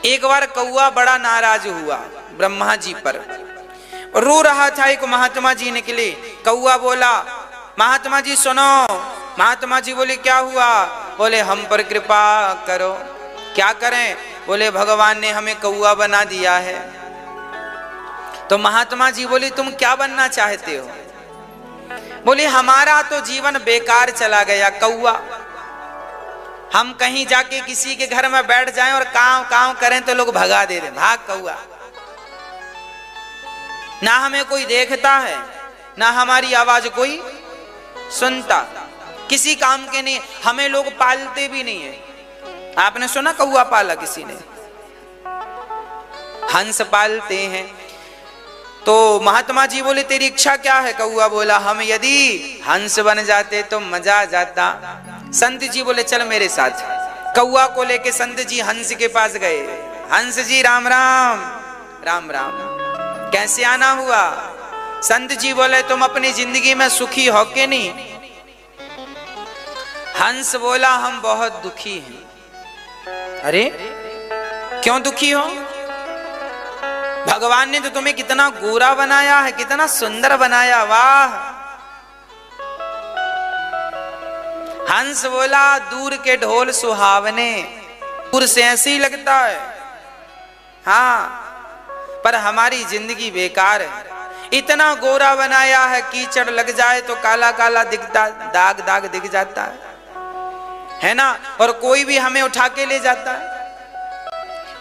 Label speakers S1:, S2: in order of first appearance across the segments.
S1: एक बार कौआ बड़ा नाराज हुआ ब्रह्मा जी पर, रो रहा था। एक महात्मा जी निकले, कौआ बोला महात्मा जी सुनो। महात्मा जी बोले क्या हुआ? बोले हम पर कृपा करो। क्या करें? बोले भगवान ने हमें कौआ बना दिया है। तो महात्मा जी बोले तुम क्या बनना चाहते हो? बोले हमारा तो जीवन बेकार चला गया कौआ। हम कहीं जाके किसी के घर में बैठ जाएं और काव काव करें तो लोग भगा दे रहे, भाग कौआ। ना हमें कोई देखता है, ना हमारी आवाज कोई सुनता, किसी काम के नहीं। हमें लोग पालते भी नहीं है। आपने सुना कौआ पाला किसी ने? हंस पालते हैं। तो महात्मा जी बोले तेरी इच्छा क्या है? कौआ बोला हम यदि हंस बन जाते तो मजा आ जाता। संत जी बोले चल मेरे साथ। कौआ को लेके संत जी हंस के पास गए। हंस जी राम राम। राम राम। कैसे आना हुआ? संत जी बोले तुम अपनी जिंदगी में सुखी हो के नहीं? हंस बोला हम बहुत दुखी हैं। अरे क्यों दुखी हो? भगवान ने तो तुम्हें कितना गोरा बनाया है, कितना सुंदर बनाया, वाह। हंस बोला दूर के ढोल सुहावने, दूर से ऐसे ही लगता है, हाँ, पर हमारी जिंदगी बेकार है। इतना गोरा बनाया है, कीचड़ लग जाए तो काला काला दिखता, दाग दाग दिख जाता है ना। और कोई भी हमें उठा के ले जाता है,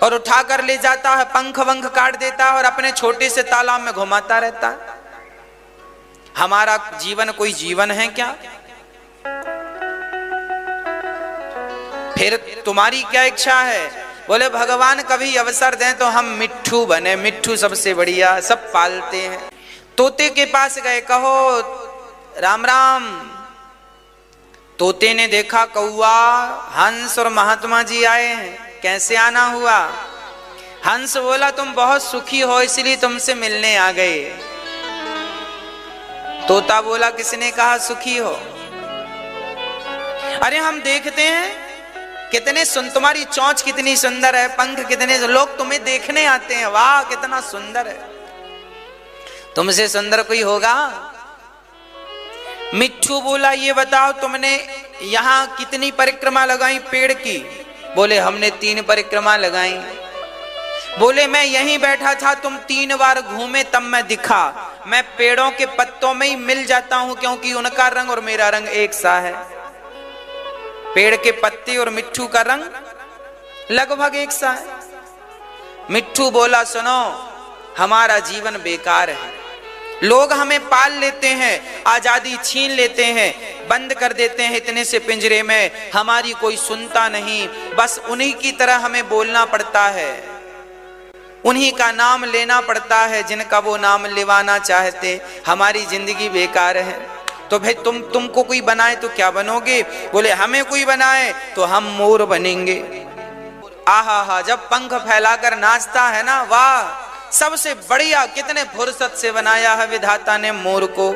S1: और उठा कर ले जाता है, पंख वंख काट देता है और अपने छोटे से तालाब में घुमाता रहता है। हमारा जीवन कोई जीवन है क्या? फिर तुम्हारी क्या इच्छा है? बोले भगवान कभी अवसर दें तो हम मिट्ठू बने। मिट्ठू सबसे बढ़िया, सब पालते हैं। तोते के पास गए, कहो राम राम। तोते ने देखा कौआ, हंस और महात्मा जी आए हैं, कैसे आना हुआ? हंस बोला तुम बहुत सुखी हो इसलिए तुमसे मिलने आ गए। तोता बोला किसने कहा सुखी हो? अरे हम देखते हैं कितने तुम्हारी चोंच कितनी सुंदर है, पंख कितने, लोग तुम्हें देखने आते हैं, वाह कितना सुंदर है। तुमसे सुंदर कोई होगा? मिट्ठू बोला ये बताओ तुमने यहां कितनी परिक्रमा लगाई पेड़ की? बोले हमने 3 परिक्रमा लगाई। बोले मैं यहीं बैठा था, तुम 3 बार घूमे तब मैं दिखा। मैं पेड़ों के पत्तों में ही मिल जाता हूं क्योंकि उनका रंग और मेरा रंग एक सा है। पेड़ के पत्ते और मिट्ठू का रंग लगभग एक सा है। मिट्ठू बोला सुनो हमारा जीवन बेकार है। लोग हमें पाल लेते हैं, आजादी छीन लेते हैं, बंद कर देते हैं इतने से पिंजरे में, हमारी कोई सुनता नहीं। बस उन्हीं की तरह हमें बोलना पड़ता है, उन्हीं का नाम लेना पड़ता है जिनका वो नाम लेवाना चाहते। हमारी जिंदगी बेकार है। तो भाई तुमको कोई बनाए तो क्या बनोगे? बोले हमें कोई बनाए तो हम मोर बनेंगे। आहा हा, जब पंख फैलाकर नाचता है ना, वाह सबसे बढ़िया, कितने फुर्सत से बनाया है विधाता ने मोर को।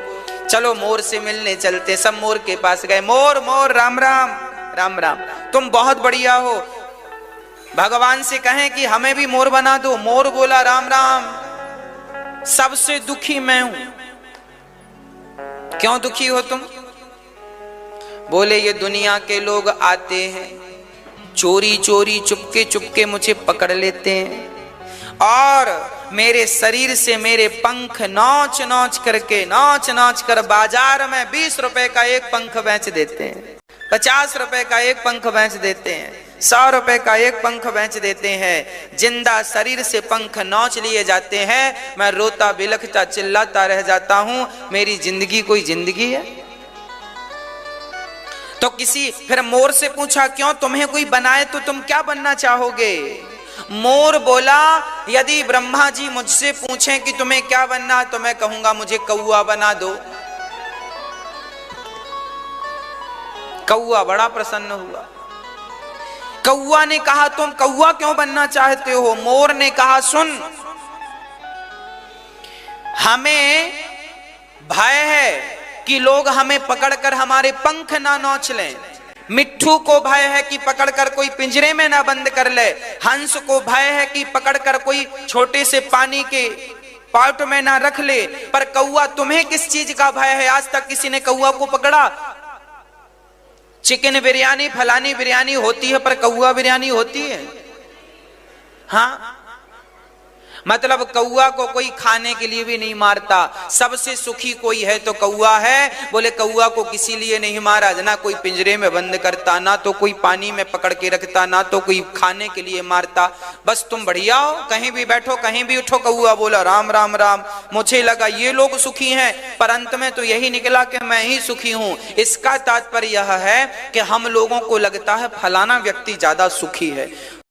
S1: चलो मोर से मिलने चलते। सब मोर के पास गए। मोर मोर राम राम। राम राम। तुम बहुत बढ़िया हो, भगवान से कहें कि हमें भी मोर बना दो। मोर बोला राम राम, सबसे दुखी मैं हूं। क्यों दुखी हो तुम? बोले ये दुनिया के लोग आते हैं, चोरी चोरी चुपके चुपके मुझे पकड़ लेते हैं और मेरे शरीर से मेरे पंख नोच नोच कर बाजार में 20 रुपए का एक पंख बेच देते हैं, 50 रुपए का एक पंख बेच देते हैं, 100 रुपए का एक पंख बेच देते हैं। जिंदा शरीर से पंख नोच लिए जाते हैं। मैं रोता बिलखता चिल्लाता रह जाता हूं। मेरी जिंदगी कोई जिंदगी है? तो फिर मोर से पूछा क्यों तुम्हें कोई बनाए तो तुम क्या बनना चाहोगे? मोर बोला यदि ब्रह्मा जी मुझसे पूछें कि तुम्हें क्या बनना, तो मैं कहूंगा मुझे कौआ बना दो। कौआ बड़ा प्रसन्न हुआ। कौआ ने कहा तुम कौआ क्यों बनना चाहते हो? मोर ने कहा सुन, हमें भय है कि लोग हमें पकड़कर हमारे पंख ना नोच लें, मिट्ठू को भय है कि पकड़कर कोई पिंजरे में ना बंद कर ले, हंस को भय है कि पकड़कर कोई छोटे से पानी के पाट में ना रख ले, पर कौआ तुम्हें किस चीज का भय है? आज तक किसी ने कौआ को पकड़ा? चिकन बिरयानी फलानी बिरयानी होती है पर कौआ बिरयानी होती है? हाँ, मतलब कौआ को कोई खाने के लिए भी नहीं मारता। सबसे सुखी कोई है तो कौआ है। बोले कौआ को किसी लिए नहीं मारा, ना कोई पिंजरे में बंद करता, ना तो कोई पानी में पकड़ के रखता, ना तो कोई खाने के लिए मारता। बस तुम बढ़िया हो, कहीं भी बैठो कहीं भी उठो। कौआ बोला राम राम राम, मुझे लगा ये लोग सुखी हैं, पर अंत में तो यही निकला कि मैं ही सुखी हूं। इसका तात्पर्य यह है कि हम लोगों को लगता है फलाना व्यक्ति ज्यादा सुखी है।